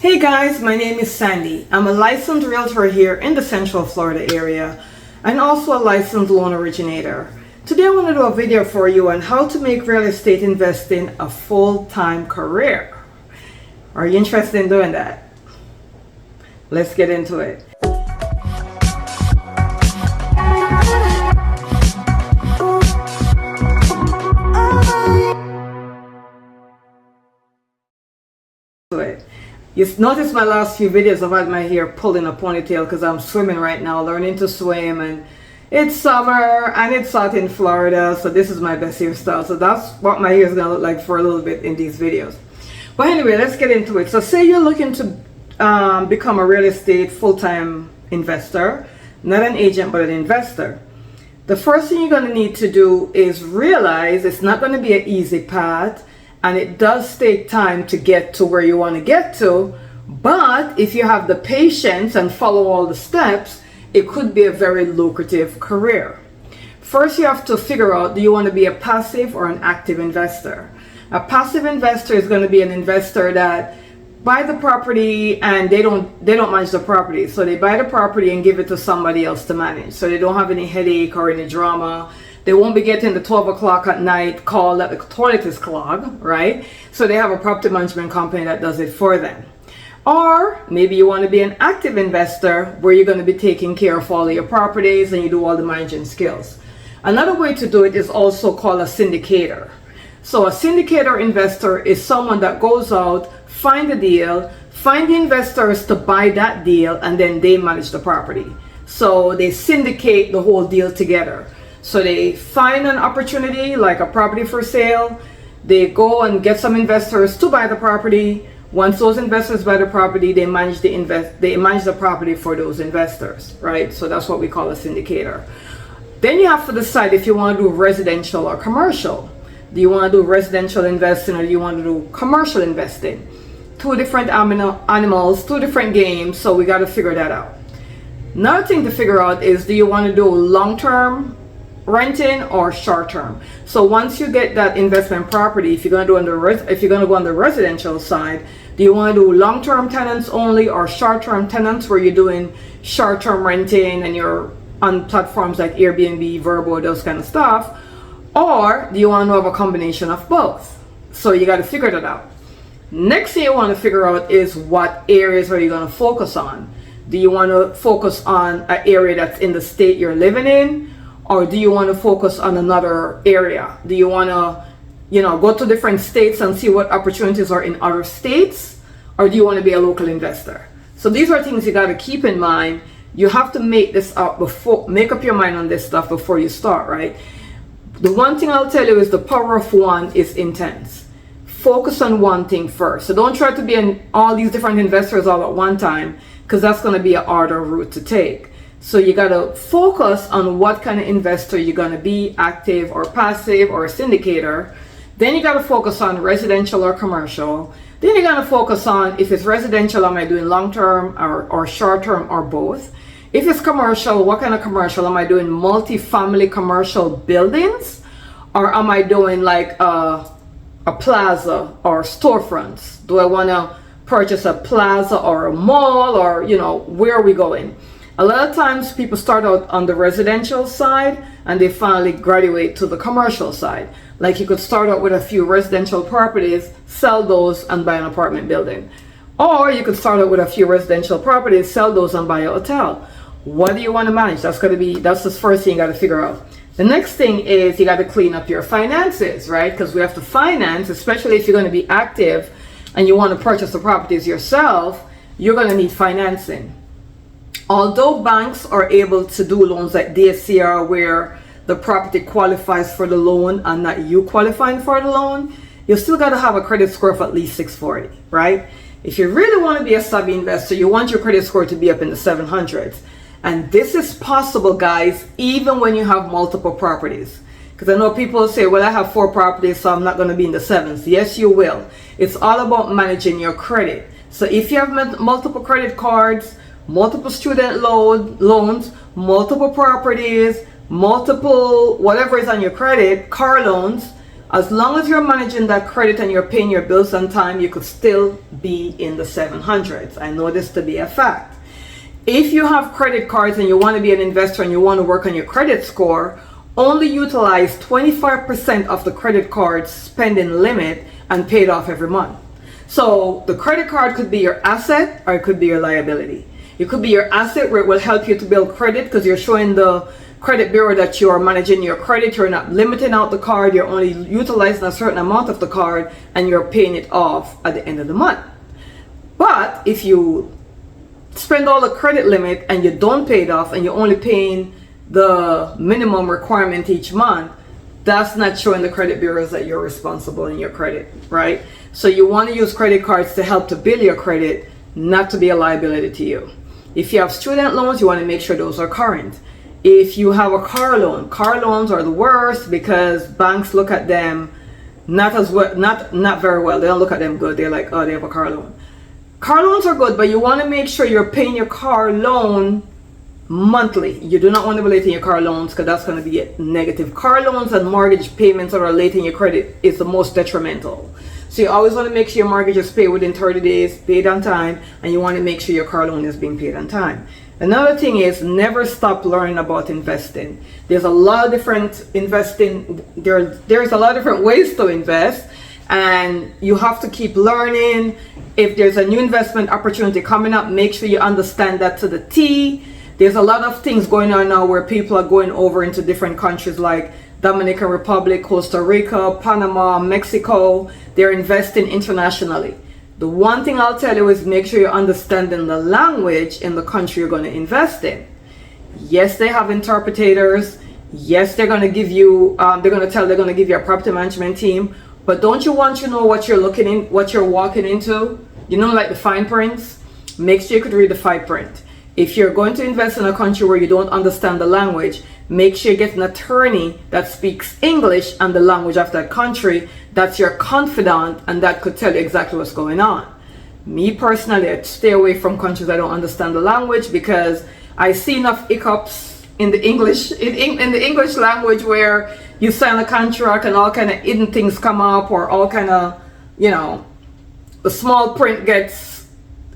Hey guys, my name is Sandy. I'm a licensed realtor here in the Central Florida area and also a licensed loan originator. Today I want to do a video for you on how to make real estate investing a full-time career. Are you interested in doing that? Let's get into it. You notice my last few videos I've had my hair pulled in a ponytail because I'm swimming right now, learning to swim, and it's summer and it's hot in Florida, so this is my best hairstyle. So that's what my hair is going to look like for a little bit in these videos. But anyway, let's get into it. So say you're looking to become a real estate full-time investor, not an agent but an investor. The first thing you're going to need to do is realize it's not going to be an easy path. And it does take time to get to where you want to get to, but if you have the patience and follow all the steps, it could be a very lucrative career. First, you have to figure out, do you want to be a passive or an active investor? A passive investor is going to be an investor that buy the property and they don't manage the property. So they buy the property and give it to somebody else to manage. So they don't have any headache or any drama. They won't be getting the 12 o'clock at night call that the toilet is clogged, right? So they have a property management company that does it for them. Or maybe you want to be an active investor where you're going to be taking care of all of your properties and you do all the managing skills. Another way to do it is also called a syndicator. So a syndicator investor is someone that goes out, find a deal, find the investors to buy that deal, and then they manage the property. So they syndicate the whole deal together. So they find an opportunity like a property for sale, they go and get some investors to buy the property. Once those investors buy the property, they manage the property for those investors, right? So that's what we call a syndicator. Then you have to decide if you want to do residential or commercial. Do you want to do residential investing or do you want to do commercial investing? Two different animals, two different games, so we got to figure that out. Another thing to figure out is, do you want to do long-term renting or short term? So once you get that investment property, if you're going to go on the residential side, do you want to do long-term tenants only or short-term tenants where you're doing short-term renting and you're on platforms like Airbnb, BRRRR, those kind of stuff? Or do you want to have a combination of both? So you got to figure that out. Next thing you want to figure out is what areas are you going to focus on? Do you want to focus on an area that's in the state you're living in? Or do you want to focus on another area? Do you want to, go to different states and see what opportunities are in other states? Or do you want to be a local investor? So these are things you got to keep in mind. You have to make this up make up your mind on this stuff before you start, right? The one thing I'll tell you is the power of one is intense. Focus on one thing first. So don't try to be in all these different investors all at one time, because that's going to be a harder route to take. So you got to focus on what kind of investor you're going to be, active or passive or a syndicator. Then you got to focus on residential or commercial. Then you got to focus on, if it's residential, am I doing long-term or short-term or both? If it's commercial, what kind of commercial? Am I doing multi-family commercial buildings? Or am I doing like a plaza or storefronts? Do I want to purchase a plaza or a mall, or, where are we going? A lot of times people start out on the residential side and they finally graduate to the commercial side. Like you could start out with a few residential properties, sell those and buy an apartment building. Or you could start out with a few residential properties, sell those and buy a hotel. What do you want to manage? That's the first thing you got to figure out. The next thing is you got to clean up your finances, right? Because we have to finance, especially if you're going to be active and you want to purchase the properties yourself, you're going to need financing. Although banks are able to do loans like DSCR where the property qualifies for the loan and not you qualifying for the loan, you still got to have a credit score of at least 640, right? If you really want to be a savvy investor, you want your credit score to be up in the 700s. And this is possible, guys, even when you have multiple properties. Because I know people say, well, I have 4 properties, so I'm not going to be in the 7s. Yes, you will. It's all about managing your credit. So if you have multiple credit cards, multiple student loans, multiple properties, multiple whatever is on your credit, car loans, As long as you're managing that credit and you're paying your bills on time, you could still be in the 700s. I know this to be a fact. If you have credit cards and you want to be an investor and you want to work on your credit score, only utilize 25% of the credit card's spending limit and pay it off every month. So the credit card could be your asset or it could be your liability. It could be your asset where it will help you to build credit because you're showing the credit bureau that you are managing your credit. You're not limiting out the card. You're only utilizing a certain amount of the card and you're paying it off at the end of the month. But if you spend all the credit limit and you don't pay it off and you're only paying the minimum requirement each month, that's not showing the credit bureaus that you're responsible in your credit, right? So you want to use credit cards to help to build your credit, not to be a liability to you. If you have student loans, you want to make sure those are current. If you have a car loans are the worst because banks look at them not as well, not very well. They don't look at them good. They're like, oh, they have a car loan. Car loans are good, but you want to make sure you're paying your car loan monthly. You do not want to be late in your car loans because that's going to be negative. Car loans and mortgage payments that are late in your credit is the most detrimental. So you always want to make sure your mortgage is paid within 30 days, paid on time, and you want to make sure your car loan is being paid on time. Another thing is never stop learning about investing. There's a lot of different investing, there's a lot of different ways to invest, and you have to keep learning. If there's a new investment opportunity coming up, make sure you understand that to the T. There's a lot of things going on now where people are going over into different countries like Dominican Republic, Costa Rica, Panama, Mexico. They're investing internationally. The one thing I'll tell you is make sure you're understanding the language in the country you're going to invest in. Yes, they have interpreters. Yes, they're going to give you, they're going to give you a property management team. But don't you want to know what you're looking in, what you're walking into? You know, like the fine prints? Make sure you could read the fine print. If you're going to invest in a country where you don't understand the language, make sure you get an attorney that speaks English and the language of that country. That's your confidant and that could tell you exactly what's going on. Me personally, I stay away from countries I don't understand the language because I see enough hiccups in the English in the English language where you sign a contract and all kind of hidden things come up, or all kind of, you know, the small print gets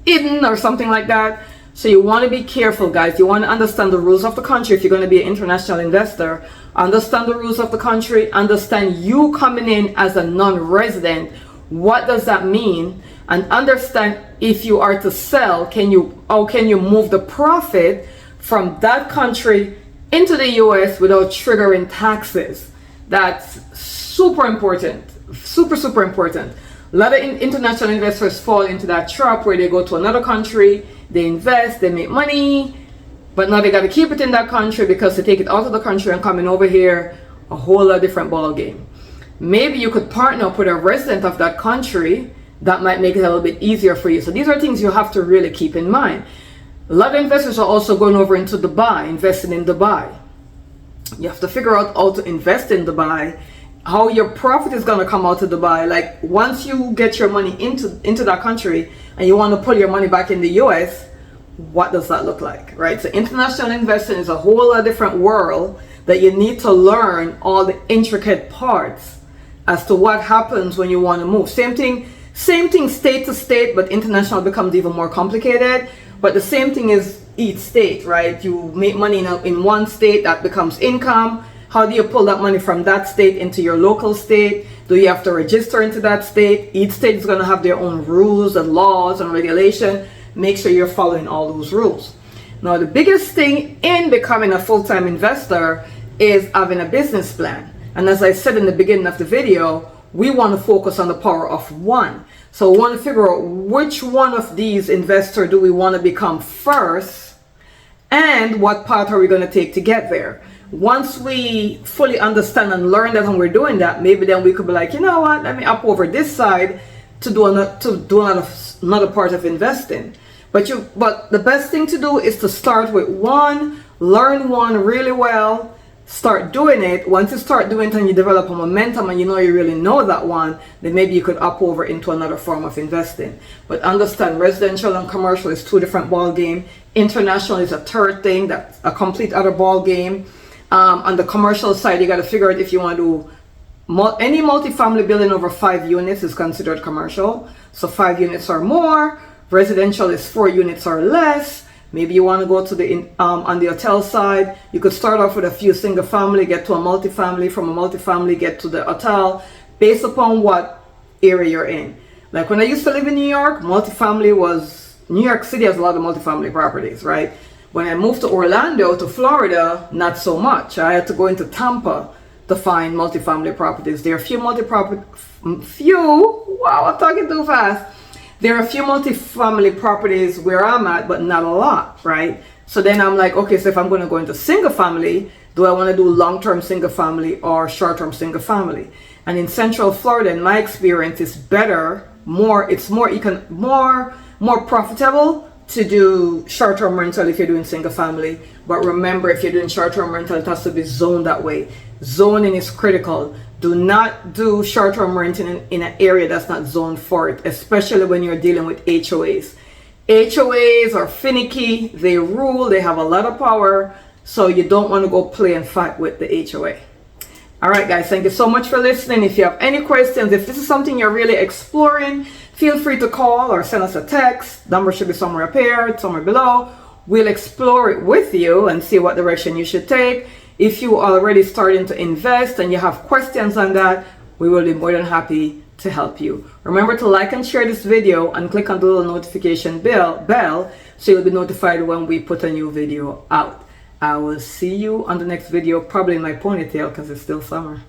hidden or something like that. So you want to be careful, guys. You want to understand the rules of the country. If you're going to be an international investor, understand the rules of the country, understand you coming in as a non-resident. What does that mean? And understand if you are to sell, how can you move the profit from that country into the US without triggering taxes? That's super important. Super, super important. A lot of international investors fall into that trap where they go to another country, they invest, they make money, but now they got to keep it in that country because they take it out of the country and coming over here, a whole lot different ball game. Maybe you could partner up with a resident of that country. That might make it a little bit easier for you. So these are things you have to really keep in mind. A lot of investors are also going over into Dubai, investing in Dubai. You have to figure out how to invest in Dubai, how your profit is going to come out of Dubai. Like once you get your money into that country and you want to pull your money back in the US, what does that look like, right? So international investing is a whole different world that you need to learn all the intricate parts as to what happens when you want to move. Same thing state to state, but international becomes even more complicated. But the same thing is each state, right? You make money in one state, that becomes income. How do you pull that money from that state into your local state? Do you have to register into that state? Each state is going to have their own rules and laws and regulation. Make sure you're following all those rules. Now, the biggest thing in becoming a full-time investor is having a business plan. And as I said in the beginning of the video, we want to focus on the power of one. So we want to figure out which one of these investors do we want to become first, and what path are we going to take to get there. Once we fully understand and learn that, and we're doing that, maybe then we could be like, you know what, let me up over this side to do another part of investing. But the best thing to do is to start with one, learn one really well, start doing it. Once you start doing it and you develop a momentum and you know you really know that one, then maybe you could up over into another form of investing. But understand, residential and commercial is two different ball game. International is a third thing, that's a complete other ball game. On the commercial side, you got to figure out if you want to do any multifamily building over 5 units is considered commercial. So 5 units or more. Residential is 4 units or less. Maybe you want to go to the on the hotel side. You could start off with a few single family, get to a multifamily, from a multifamily get to the hotel, based upon what area you're in. Like when I used to live in New York, multifamily was, New York City has a lot of multifamily properties, right? When I moved to Orlando, to Florida, not so much. I had to go into Tampa to find multifamily properties. There are a few wow, I'm talking too fast. There are a few multifamily properties where I'm at, but not a lot, right? So then I'm like, okay, so if I'm going to go into single family, do I want to do long-term single family or short-term single family? And in Central Florida, in my experience, it's better, it's more profitable to do short-term rental if you're doing single family. But remember, if you're doing short-term rental, it has to be zoned that way. Zoning is critical. Do not do short-term renting in an area that's not zoned for it, especially when you're dealing with HOAs. HOAs are finicky, they rule, they have a lot of power, so you don't want to go play and fight with the HOA. All right, guys, thank you so much for listening. If you have any questions, if this is something you're really exploring, feel free to call or send us a text. Number should be somewhere up here, somewhere below. We'll explore it with you and see what direction you should take. If you are already starting to invest and you have questions on that, we will be more than happy to help you. Remember to like and share this video and click on the little notification bell so you'll be notified when we put a new video out. I will see you on the next video, probably in my ponytail because it's still summer.